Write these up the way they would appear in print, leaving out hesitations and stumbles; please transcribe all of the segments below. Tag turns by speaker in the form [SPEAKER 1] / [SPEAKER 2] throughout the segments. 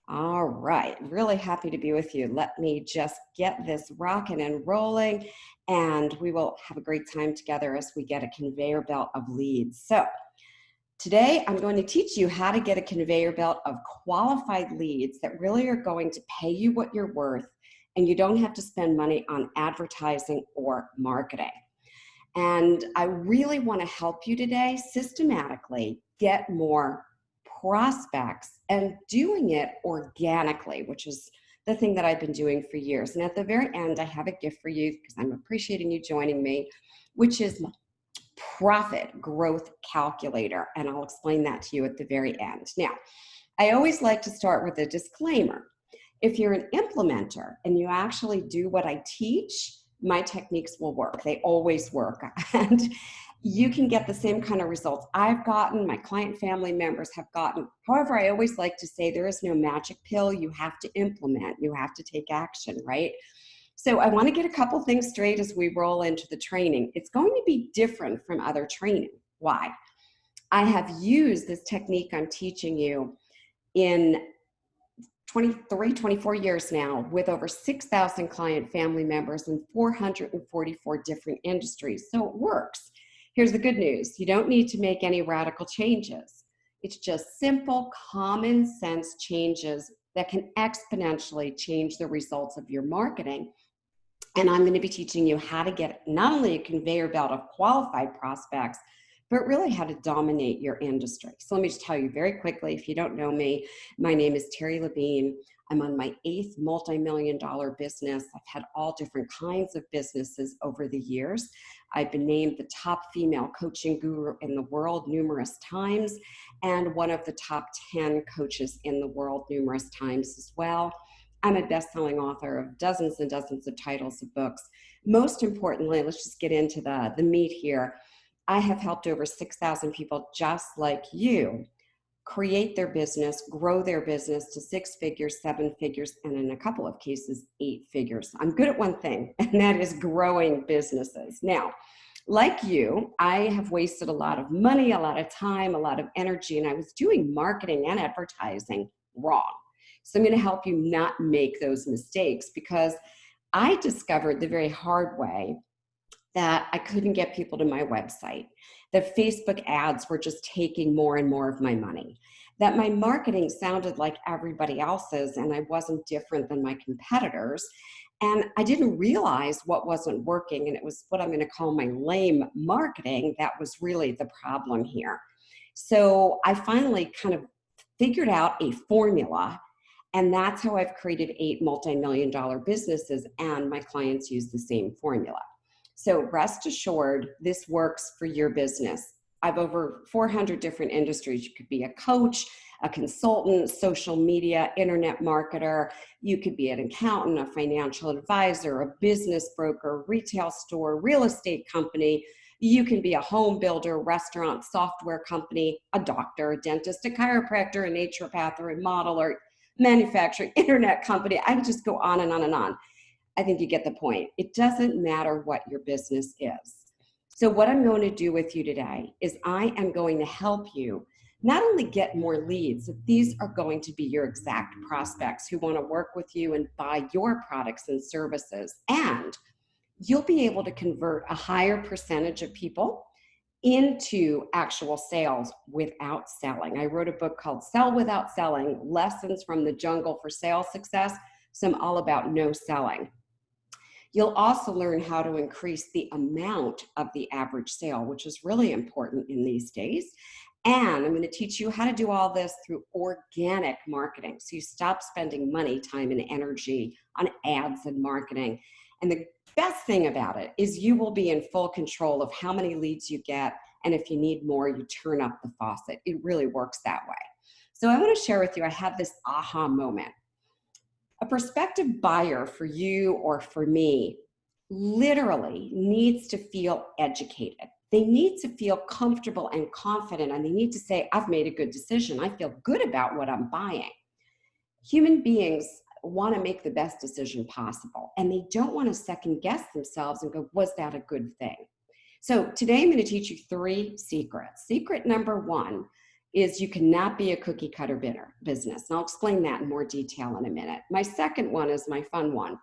[SPEAKER 1] All right, really happy to be with you. Let me just get this rocking and rolling, and we will have a great time together as we get a conveyor belt of leads. So, today I'm going to teach you how to get a conveyor belt of qualified leads that really are going to pay you what you're worth, and you don't have to spend money on advertising or marketing. And I really want to help you today systematically get more prospects and doing it organically, which is the thing that I've been doing for years. And at the very end, I have a gift for you because I'm appreciating you joining me, which is my profit growth calculator. And I'll explain that to you at the very end. Now, I always like to start with a disclaimer. If you're an implementer and you actually do what I teach, my techniques will work. They always work. And you can get the same kind of results I've gotten, my client family members have gotten. However, I always like to say there is no magic pill. You have to implement, you have to take action, right? So I want to get a couple things straight as we roll into the training. It's going to be different from other training. Why? I have used this technique I'm teaching you in 23, 24 years now with over 6,000 client family members in 444 different industries. So it works. Here's the good news. You don't need to make any radical changes. It's just simple, common sense changes that can exponentially change the results of your marketing. And I'm going to be teaching you how to get not only a conveyor belt of qualified prospects, but really how to dominate your industry. So let me just tell you very quickly, if you don't know me, my name is Terri Levine. I'm on my 8th multi-million-dollar business. I've had all different kinds of businesses over the years. I've been named the top female coaching guru in the world numerous times, and one of the top 10 coaches in the world numerous times as well. I'm a best-selling author of dozens and dozens of titles of books. Most importantly, let's just get into the meat here. I have helped over 6,000 people just like you create their business, grow their business to 6 figures, 7 figures, and in a couple of cases, 8 figures. I'm good at one thing, and that is growing businesses. Now, like you, I have wasted a lot of money, a lot of time, a lot of energy, and I was doing marketing and advertising wrong. So I'm going to help you not make those mistakes because I discovered the very hard way that I couldn't get people to my website, that Facebook ads were just taking more and more of my money, that my marketing sounded like everybody else's and I wasn't different than my competitors. And I didn't realize what wasn't working. And it was what I'm going to call my lame marketing that was really the problem here. So I finally kind of figured out a formula. And that's how I've created 8 multi-million-dollar businesses, and my clients use the same formula. So rest assured, this works for your business. I've over 400 different industries. You could be a coach, a consultant, social media, internet marketer. You could be an accountant, a financial advisor, a business broker, retail store, real estate company. You can be a home builder, restaurant, software company, a doctor, a dentist, a chiropractor, a naturopath, or a model, or manufacturing, internet company. I could just go on and on and on. I think you get the point. It doesn't matter what your business is. So what I'm going to do with you today is I am going to help you not only get more leads, these are going to be your exact prospects who want to work with you and buy your products and services. And you'll be able to convert a higher percentage of people into actual sales without selling. I wrote a book called Sell Without Selling, Lessons from the Jungle for Sales Success. So I'm all about no selling. You'll also learn how to increase the amount of the average sale, which is really important in these days. And I'm going to teach you how to do all this through organic marketing. So you stop spending money, time, and energy on ads and marketing. And the best thing about it is you will be in full control of how many leads you get. And if you need more, you turn up the faucet. It really works that way. So I want to share with you, I had this aha moment. A prospective buyer for you or for me literally needs to feel educated. They need to feel comfortable and confident, and they need to say, I've made a good decision. I feel good about what I'm buying. Human beings want to make the best decision possible, and they don't want to second guess themselves and go, was that a good thing? So today I'm going to teach you 3 secrets. Secret number 1 is you cannot be a cookie cutter business. And I'll explain that in more detail in a minute. My second one is my fun one.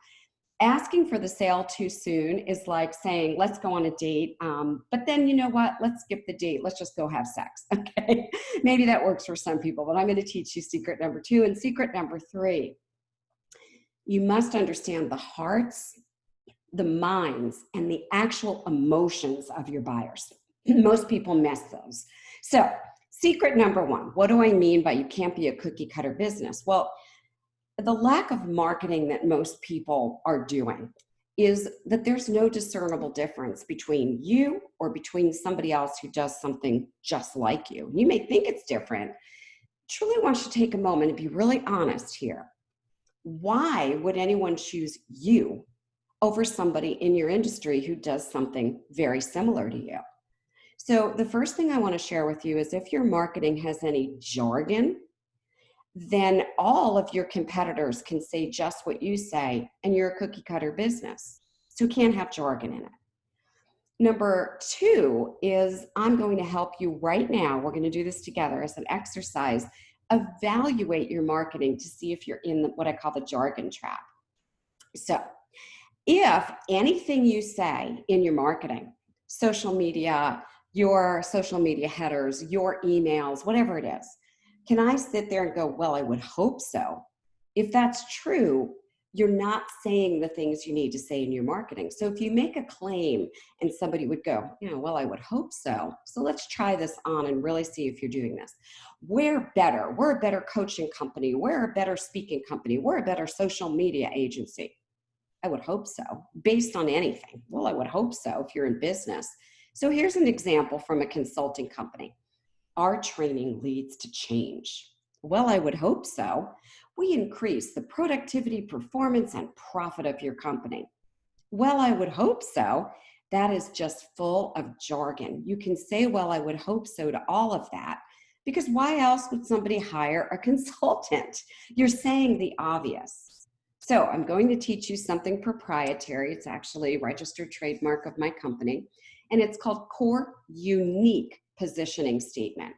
[SPEAKER 1] Asking for the sale too soon is like saying, let's go on a date, but then you know what? Let's skip the date. Let's just go have sex, okay? Maybe that works for some people, but I'm going to teach you secret number 2. And secret number 3, you must understand the hearts, the minds, and the actual emotions of your buyers. Most people miss those. So secret number 1, what do I mean by you can't be a cookie cutter business? Well, the lack of marketing that most people are doing is that there's no discernible difference between you or between somebody else who does something just like you. You may think it's different. I truly want you to take a moment and be really honest here. Why would anyone choose you over somebody in your industry who does something very similar to you? So the first thing I want to share with you is if your marketing has any jargon, then all of your competitors can say just what you say, and you're a cookie cutter business. So you can't have jargon in it. Number 2 is I'm going to help you right now. We're going to do this together as an exercise. Evaluate your marketing to see if you're in what I call the jargon trap. So if anything you say in your marketing, social media, your social media headers, your emails, whatever it is, can I sit there and go, well, I would hope so? If that's true, you're not saying the things you need to say in your marketing. So if you make a claim and somebody would go, well, I would hope so. So let's try this on and really see if you're doing this. We're better. We're a better coaching company. We're a better speaking company. We're a better social media agency. I would hope so. Based on anything. Well, I would hope so if you're in business. So here's an example from a consulting company. Our training leads to change. Well, I would hope so. We increase the productivity, performance, and profit of your company. Well, I would hope so. That is just full of jargon. You can say, well, I would hope so to all of that, because why else would somebody hire a consultant? You're saying the obvious. So I'm going to teach you something proprietary. It's actually a registered trademark of my company, and it's called Core Unique Positioning Statement.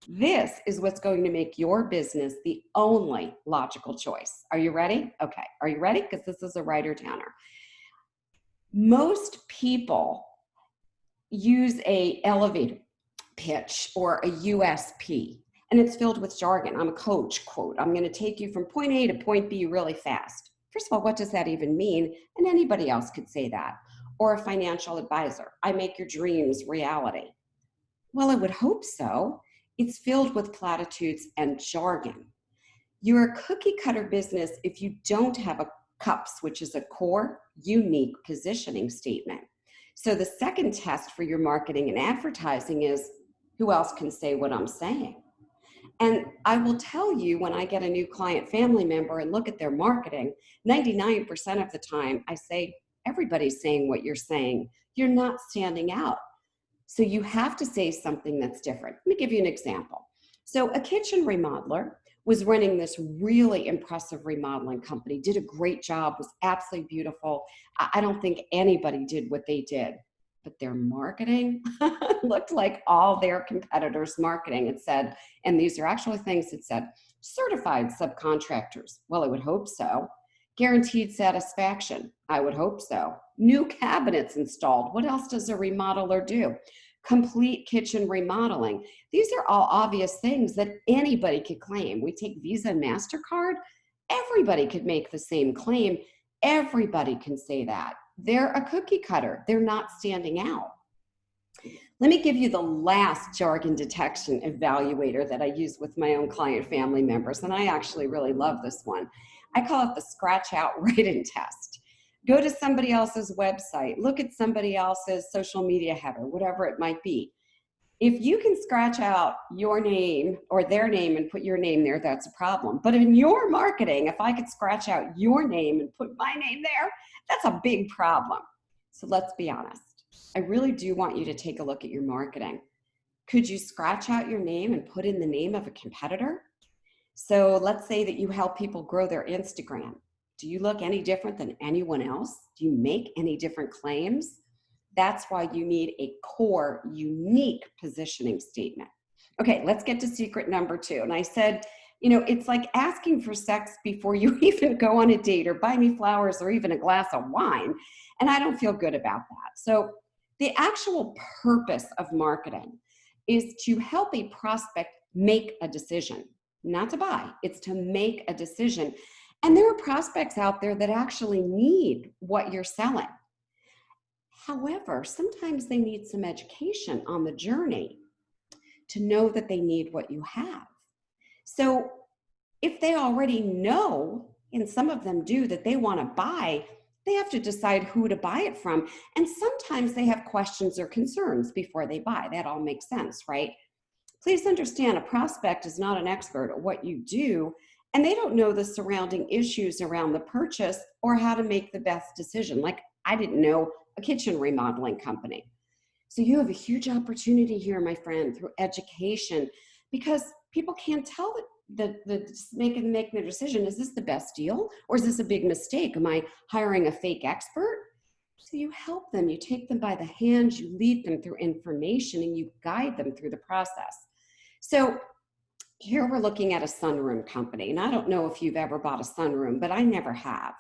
[SPEAKER 1] This is what's going to make your business the only logical choice. Are you ready? Okay. Are you ready? Because this is a writer-downer. Most people use a elevator pitch or a USP, and it's filled with jargon. I'm a coach, quote. I'm going to take you from point A to point B really fast. First of all, what does that even mean? And anybody else could say that. Or a financial advisor. I make your dreams reality. Well, I would hope so. It's filled with platitudes and jargon. You're a cookie cutter business if you don't have a CUPS, which is a core unique positioning statement. So the second test for your marketing and advertising is who else can say what I'm saying? And I will tell you, when I get a new client family member and look at their marketing, 99% of the time I say, everybody's saying what you're saying. You're not standing out. So you have to say something that's different. Let me give you an example. So a kitchen remodeler was running this really impressive remodeling company, did a great job, was absolutely beautiful. I don't think anybody did what they did, but their marketing looked like all their competitors' marketing. It said, and these are actually things it said, certified subcontractors. Well, I would hope so. Guaranteed satisfaction. I would hope so. New cabinets installed. What else does a remodeler do? Complete kitchen remodeling. These are all obvious things that anybody could claim. We take Visa and MasterCard. Everybody could make the same claim. Everybody can say that. They're a cookie cutter. They're not standing out. Let me give you the last jargon detection evaluator that I use with my own client family members, and I actually really love this one. I call it the scratch out write-in test. Go to somebody else's website, look at somebody else's social media header, whatever it might be. If you can scratch out your name or their name and put your name there, that's a problem. But in your marketing, if I could scratch out your name and put my name there, that's a big problem. So let's be honest. I really do want you to take a look at your marketing. Could you scratch out your name and put in the name of a competitor? So let's say that you help people grow their Instagram. Do you look any different than anyone else? Do you make any different claims? That's why you need a core, unique positioning statement. Okay, let's get to secret number 2. And I said, it's like asking for sex before you even go on a date or buy me flowers or even a glass of wine. And I don't feel good about that. So the actual purpose of marketing is to help a prospect make a decision, not to buy, it's to make a decision. And there are prospects out there that actually need what you're selling. However, sometimes they need some education on the journey to know that they need what you have. So if they already know, and some of them do, that they want to buy, they have to decide who to buy it from. And sometimes they have questions or concerns before they buy. That all makes sense, right? Please understand, a prospect is not an expert at what you do, and they don't know the surrounding issues around the purchase or how to make the best decision. Like, I didn't know a kitchen remodeling company. So you have a huge opportunity here, my friend, through education, because people can't tell making the decision, is this the best deal or is this a big mistake? Am I hiring a fake expert? So you help them, you take them by the hand, you lead them through information, and you guide them through the process. So here we're looking at a sunroom company, and I don't know if you've ever bought a sunroom, but I never have.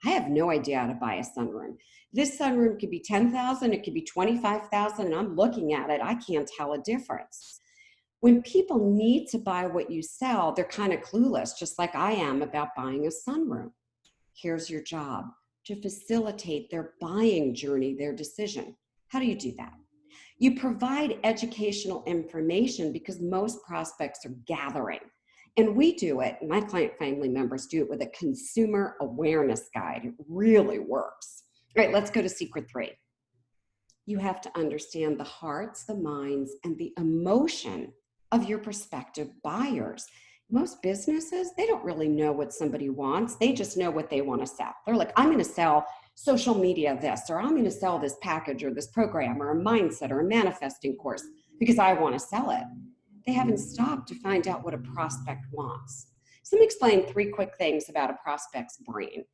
[SPEAKER 1] I have no idea how to buy a sunroom. This sunroom could be 10,000, it could be 25,000, and I'm looking at it, I can't tell a difference. When people need to buy what you sell, they're kind of clueless, just like I am about buying a sunroom. Here's your job: to facilitate their buying journey, their decision. How do you do that? You provide educational information because most prospects are gathering. And we do it, my client family members do it with a consumer awareness guide. It really works. All right, let's go to secret 3. You have to understand the hearts, the minds, and the emotion of your prospective buyers. Most businesses, they don't really know what somebody wants. They just know what they want to sell. They're like, I'm going to sell social media this, or I'm going to sell this package or this program or a mindset or a manifesting course because I want to sell it. They haven't stopped to find out what a prospect wants. So let me explain 3 quick things about a prospect's brain: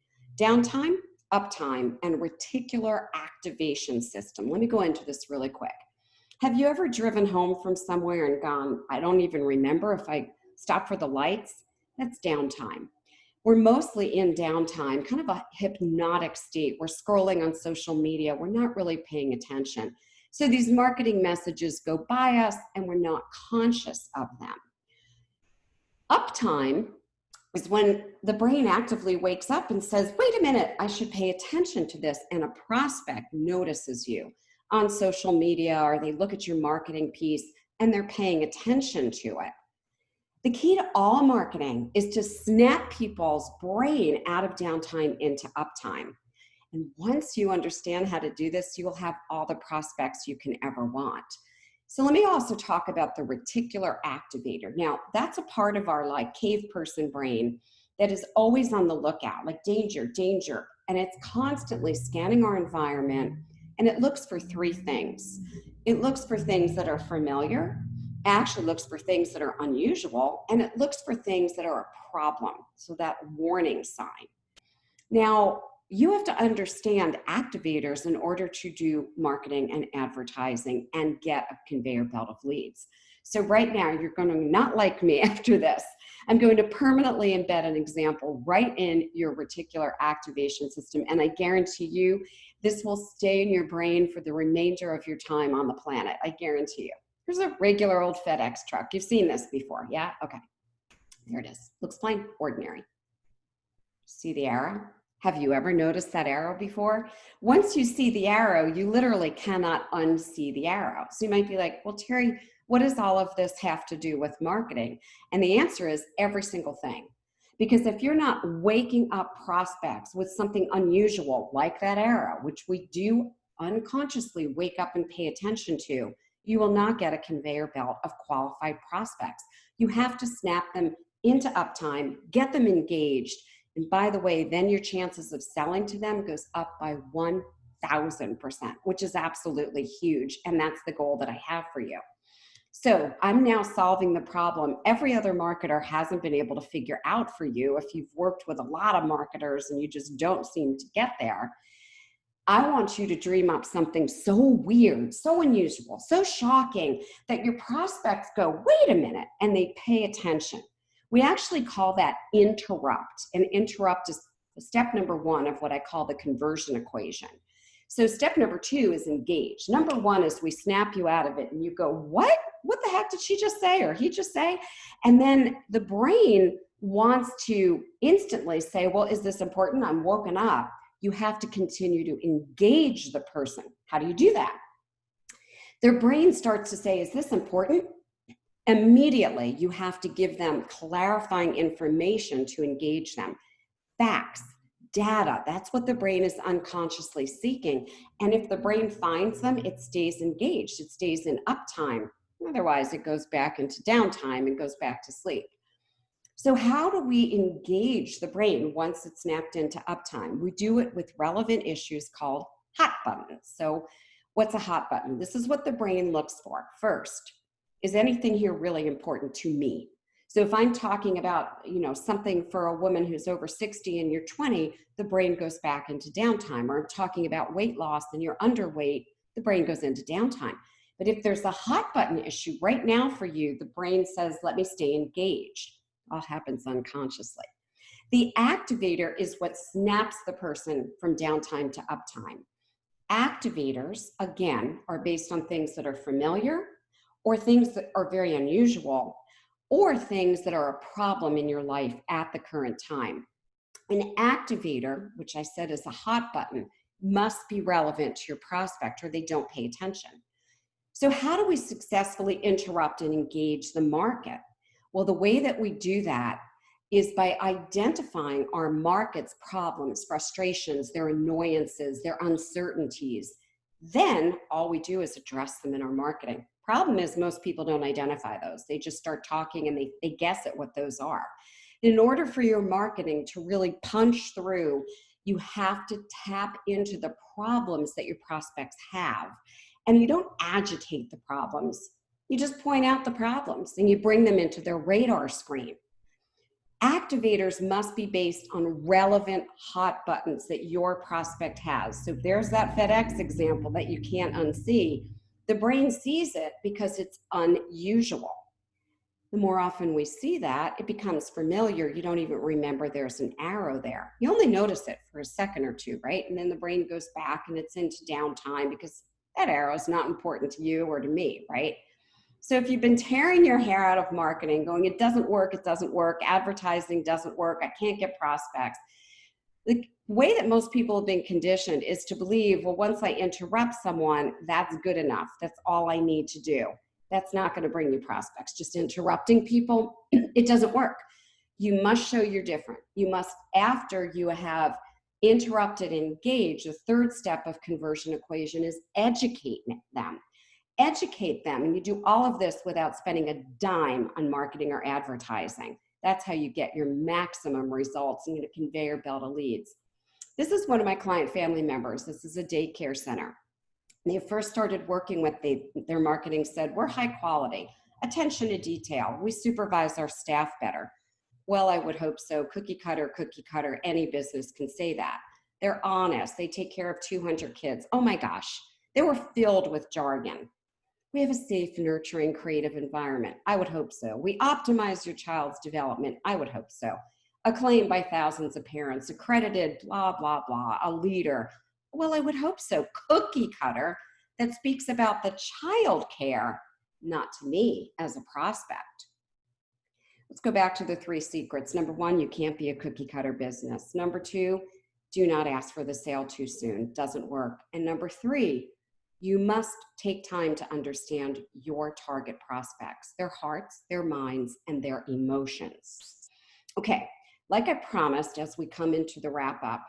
[SPEAKER 1] downtime, uptime, and reticular activation system. Let me go into this really quick. Have you ever driven home from somewhere and gone, I don't even remember if I stopped for the lights? That's downtime. We're mostly in downtime, kind of a hypnotic state. We're scrolling on social media. We're not really paying attention. So these marketing messages go by us and we're not conscious of them. Uptime is when the brain actively wakes up and says, wait a minute, I should pay attention to this. And a prospect notices you on social media, or they look at your marketing piece and they're paying attention to it. The key to all marketing is to snap people's brain out of downtime into uptime. And once you understand how to do this, you will have all the prospects you can ever want. So let me also talk about the reticular activator. Now, that's a part of our cave person brain that is always on the lookout, like danger, danger. And it's constantly scanning our environment, and it looks for 3 things. It looks for things that are familiar, actually looks for things that are unusual, and it looks for things that are a problem, so that warning sign. Now, you have to understand activators in order to do marketing and advertising and get a conveyor belt of leads. So right now, you're going to not like me after this. I'm going to permanently embed an example right in your reticular activation system, and I guarantee you this will stay in your brain for the remainder of your time on the planet. I guarantee you. Here's a regular old FedEx truck. You've seen this before, yeah? Okay, there it is. Looks plain, ordinary. See the arrow? Have you ever noticed that arrow before? Once you see the arrow, you literally cannot unsee the arrow. So you might be like, well, Terri, what does all of this have to do with marketing? And the answer is every single thing. Because if you're not waking up prospects with something unusual like that arrow, which we do unconsciously wake up and pay attention to, you will not get a conveyor belt of qualified prospects. You have to snap them into uptime, get them engaged. And by the way, then your chances of selling to them goes up by 1,000%, which is absolutely huge. And that's the goal that I have for you. So I'm now solving the problem every other marketer hasn't been able to figure out for you. If you've worked with a lot of marketers and you just don't seem to get there, I want you to dream up something so weird, so unusual, so shocking that your prospects go, wait a minute, and they pay attention. We actually call that interrupt. And interrupt is step number one of what I call the conversion equation. So step number two is engage. Number one is we snap you out of it and you go, what? What the heck did she just say or he just say? And then the brain wants to instantly say, well, is this important? I'm woken up. You have to continue to engage the person. How do you do that? Their brain starts to say, is this important? Immediately, you have to give them clarifying information to engage them. Facts, data, that's what the brain is unconsciously seeking. And if the brain finds them, it stays engaged. It stays in uptime. Otherwise, it goes back into downtime and goes back to sleep. So how do we engage the brain once it's snapped into uptime? We do it with relevant issues called hot buttons. So what's a hot button? This is what the brain looks for. First, is anything here really important to me? So if I'm talking about, something for a woman who's over 60 and you're 20, the brain goes back into downtime. Or I'm talking about weight loss and you're underweight, the brain goes into downtime. But if there's a hot button issue right now for you, the brain says, let me stay engaged. All happens unconsciously. The activator is what snaps the person from downtime to uptime. Activators, again, are based on things that are familiar or things that are very unusual or things that are a problem in your life at the current time. An activator, which I said is a hot button, must be relevant to your prospect or they don't pay attention. So how do we successfully interrupt and engage the market? Well, the way that we do that is by identifying our market's problems, frustrations, their annoyances, their uncertainties. Then all we do is address them in our marketing. Problem is most people don't identify those. They just start talking and they guess at what those are. In order for your marketing to really punch through, you have to tap into the problems that your prospects have. And you don't agitate the problems. You just point out the problems and you bring them into their radar screen. Activators must be based on relevant hot buttons that your prospect has. So there's that FedEx example that you can't unsee. The brain sees it because it's unusual. The more often we see that, it becomes familiar. You don't even remember there's an arrow there. You only notice it for a second or two, right? And then the brain goes back and it's into downtime because that arrow is not important to you or to me, right? So if you've been tearing your hair out of marketing, going, it doesn't work, advertising doesn't work, I can't get prospects. The way that most people have been conditioned is to believe, well, once I interrupt someone, that's good enough. That's all I need to do. That's not going to bring you prospects. Just interrupting people, it doesn't work. You must show you're different. You must, after you have interrupted and engaged, the third step of conversion equation is educate them. Educate them, and you do all of this without spending a dime on marketing or advertising. That's how you get your maximum results in a conveyor belt of leads. This is one of my client family members. This is a daycare center. They first started working with their marketing said, we're high quality, attention to detail. We supervise our staff better. Well, I would hope so. Cookie cutter, any business can say that. They're honest. They take care of 200 kids. Oh my gosh, they were filled with jargon. We have a safe, nurturing, creative environment. I would hope so. We optimize your child's development. I would hope so. Acclaimed by thousands of parents, accredited, blah, blah, blah, a leader. Well, I would hope so. Cookie cutter that speaks about the child care, not to me as a prospect. Let's go back to the 3 secrets. Number 1, you can't be a cookie cutter business. Number 2, do not ask for the sale too soon. Doesn't work. And number 3, you must take time to understand your target prospects, their hearts, their minds, and their emotions. Okay, like I promised, as we come into the wrap up,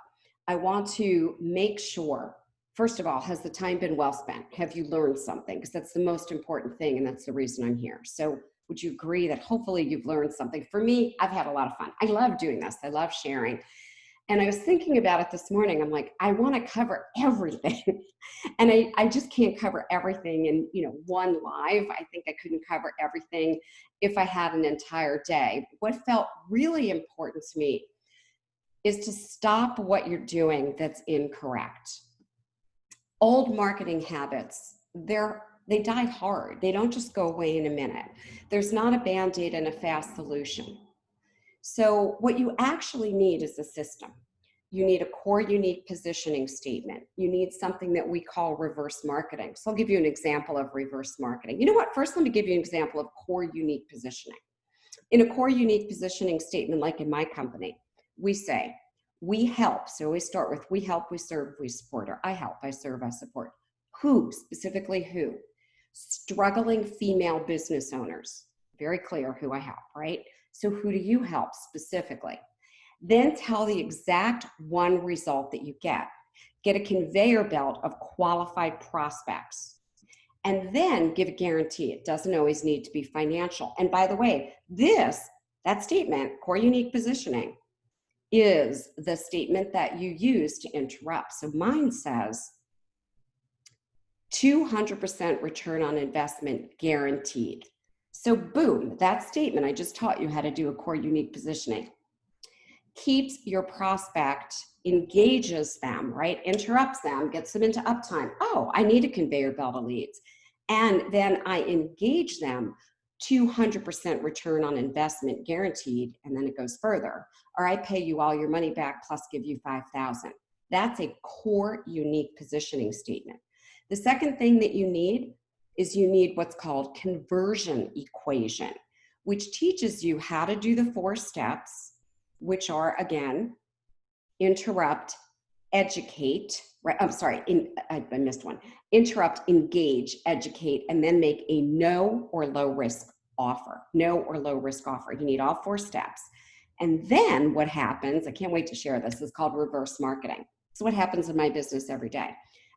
[SPEAKER 1] I want to make sure, first of all, has the time been well spent? Have you learned something? Because that's the most important thing, and that's the reason I'm here. So would you agree that hopefully you've learned something? For me, I've had a lot of fun. I love doing this. I love sharing. And I was thinking about it this morning. I'm like, I want to cover everything. And I just can't cover everything in, one live. I think I couldn't cover everything if I had an entire day. What felt really important to me is to stop what you're doing that's incorrect. Old marketing habits, they die hard. They don't just go away in a minute. There's not a Band-Aid and a fast solution. So what you actually need is a system. You need a core unique positioning statement. You need something that we call reverse marketing. So I'll give you an example of reverse marketing. You know what? First, let me give you an example of core unique positioning. In a core unique positioning statement, like in my company, we say, we help. So we start with we help, we serve, we support, or I help, I serve, I support. Who? Specifically who? Struggling female business owners. Very clear who I help, right? So who do you help specifically? Then tell the exact one result that you get. Get a conveyor belt of qualified prospects. And then give a guarantee. It doesn't always need to be financial. And by the way, that statement, core unique positioning, is the statement that you use to interrupt. So mine says 200% return on investment guaranteed. So boom, that statement, I just taught you how to do a core unique positioning, keeps your prospect, engages them, right? Interrupts them, gets them into uptime. Oh, I need a conveyor belt of leads. And then I engage them, 200% return on investment guaranteed. And then it goes further, or I pay you all your money back plus give you 5,000. That's a core unique positioning statement. The second thing that you need is you need what's called conversion equation, which teaches you how to do the 4 steps, which are, again, interrupt, educate, right? I'm sorry, I missed one. Interrupt, engage, educate, and then make a no or low risk offer. No or low risk offer. You need all 4 steps. And then what happens, I can't wait to share this, is called reverse marketing. So what happens in my business every day?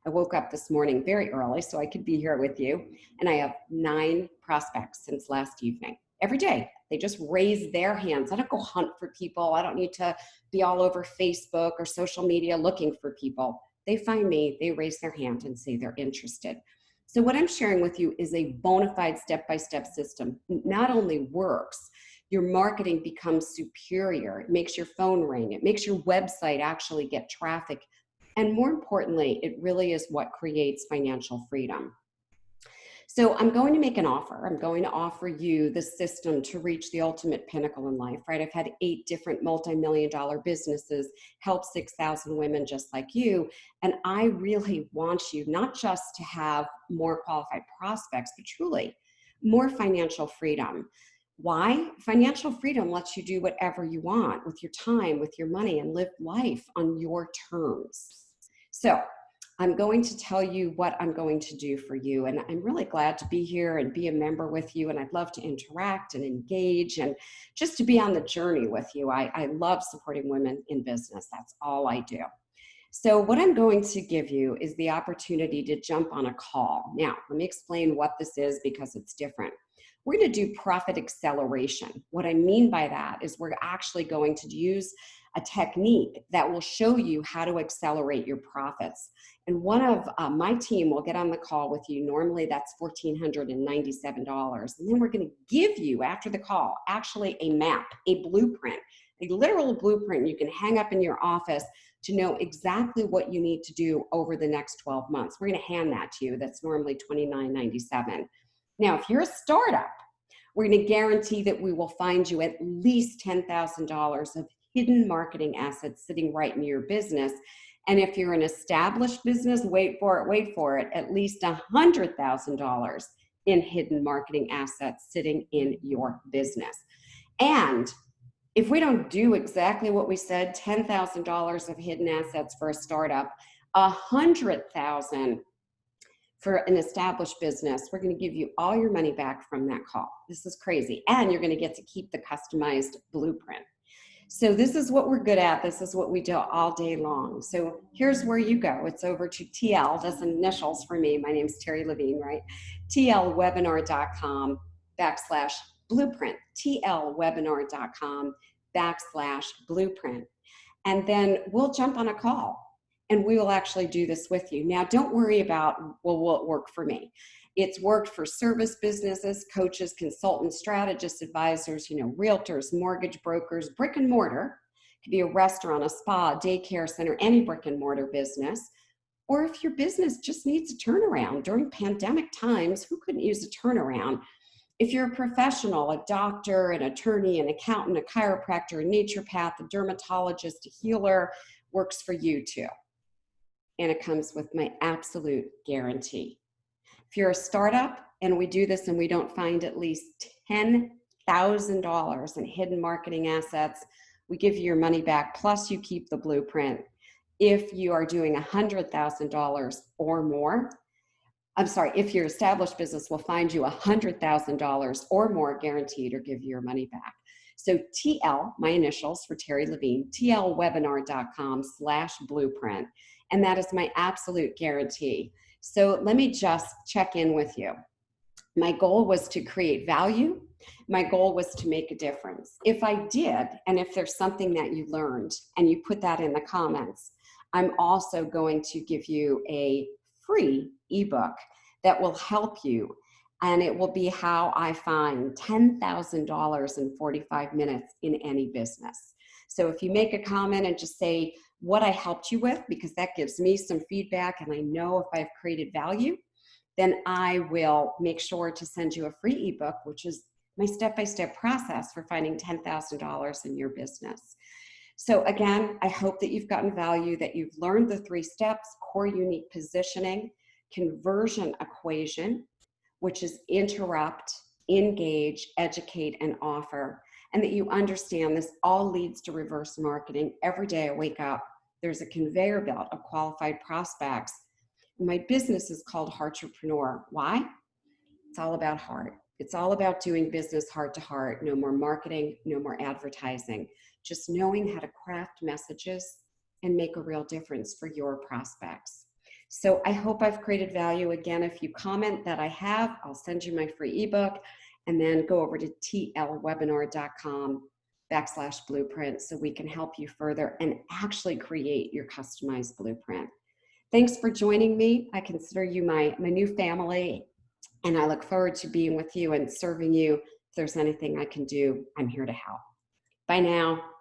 [SPEAKER 1] I woke up this morning very early so I could be here with you, and I have 9 prospects since last evening. Every day, they just raise their hands. I don't go hunt for people. I don't need to be all over Facebook or social media looking for people. They find me, they raise their hand and say they're interested. So what I'm sharing with you is a bona fide step-by-step system. It not only works, your marketing becomes superior. It makes your phone ring. It makes your website actually get traffic. And more importantly, it really is what creates financial freedom. So I'm going to make an offer. I'm going to offer you the system to reach the ultimate pinnacle in life, right? I've had 8 different multi-million-dollar businesses, help 6,000 women just like you. And I really want you not just to have more qualified prospects, but truly more financial freedom. Why? Financial freedom lets you do whatever you want with your time, with your money, and live life on your terms. So I'm going to tell you what I'm going to do for you. And I'm really glad to be here and be a member with you. And I'd love to interact and engage and just to be on the journey with you. I love supporting women in business. That's all I do. So what I'm going to give you is the opportunity to jump on a call. Now, let me explain what this is because it's different. We're going to do profit acceleration. What I mean by that is we're actually going to use a technique that will show you how to accelerate your profits. And one of my team will get on the call with you. Normally that's $1,497. And then we're going to give you, after the call, actually a map, a blueprint, a literal blueprint you can hang up in your office to know exactly what you need to do over the next 12 months. We're going to hand that to you. That's normally $29.97. Now, if you're a startup, we're going to guarantee that we will find you at least $10,000 of hidden marketing assets sitting right in your business. And if you're an established business, wait for it, at least $100,000 in hidden marketing assets sitting in your business. And if we don't do exactly what we said, $10,000 of hidden assets for a startup, $100,000 for an established business, we're going to give you all your money back from that call. This is crazy. And you're going to get to keep the customized blueprint. So this is what we're good at. This is what we do all day long. So here's where you go. It's over to TL, that's initials for me. My name's Terri Levine, right? tlwebinar.com/blueprint, tlwebinar.com/blueprint. And then we'll jump on a call and we will actually do this with you. Now, don't worry about, well, will it work for me? It's worked for service businesses, coaches, consultants, strategists, advisors, realtors, mortgage brokers, brick and mortar. It could be a restaurant, a spa, daycare center, any brick and mortar business. or if your business just needs a turnaround during pandemic times, who couldn't use a turnaround? If you're a professional, a doctor, an attorney, an accountant, a chiropractor, a naturopath, a dermatologist, a healer, works for you too. And it comes with my absolute guarantee. If you're a startup and we do this and we don't find at least $10,000 in hidden marketing assets, we give you your money back, plus you keep the blueprint. If you are doing $100,000 or more, if your established business, will find you $100,000 or more guaranteed or give you your money back. So TL, my initials for Terri Levine, tlwebinar.com/blueprint. And that is my absolute guarantee. So let me just check in with you. My goal was to create value. My goal was to make a difference. If I did, and if there's something that you learned and you put that in the comments, I'm also going to give you a free ebook that will help you. And it will be how I find $10,000 in 45 minutes in any business. So if you make a comment and just say what I helped you with, because that gives me some feedback and I know if I've created value, then I will make sure to send you a free ebook, which is my step-by-step process for finding $10,000 in your business. So again, I hope that you've gotten value, that you've learned the 3 steps: core unique positioning, conversion equation, which is interrupt, engage, educate, and offer, and that you understand this all leads to reverse marketing. Every day I wake up, there's a conveyor belt of qualified prospects. My business is called Heartrepreneur. Why? It's all about heart. It's all about doing business heart to heart. No more marketing, no more advertising. Just knowing how to craft messages and make a real difference for your prospects. So I hope I've created value. Again, if you comment that I have, I'll send you my free ebook, and then go over to tlwebinar.com/blueprint so we can help you further and actually create your customized blueprint. Thanks for joining me. I consider you my new family, and I look forward to being with you and serving you. If there's anything I can do, I'm here to help. Bye now.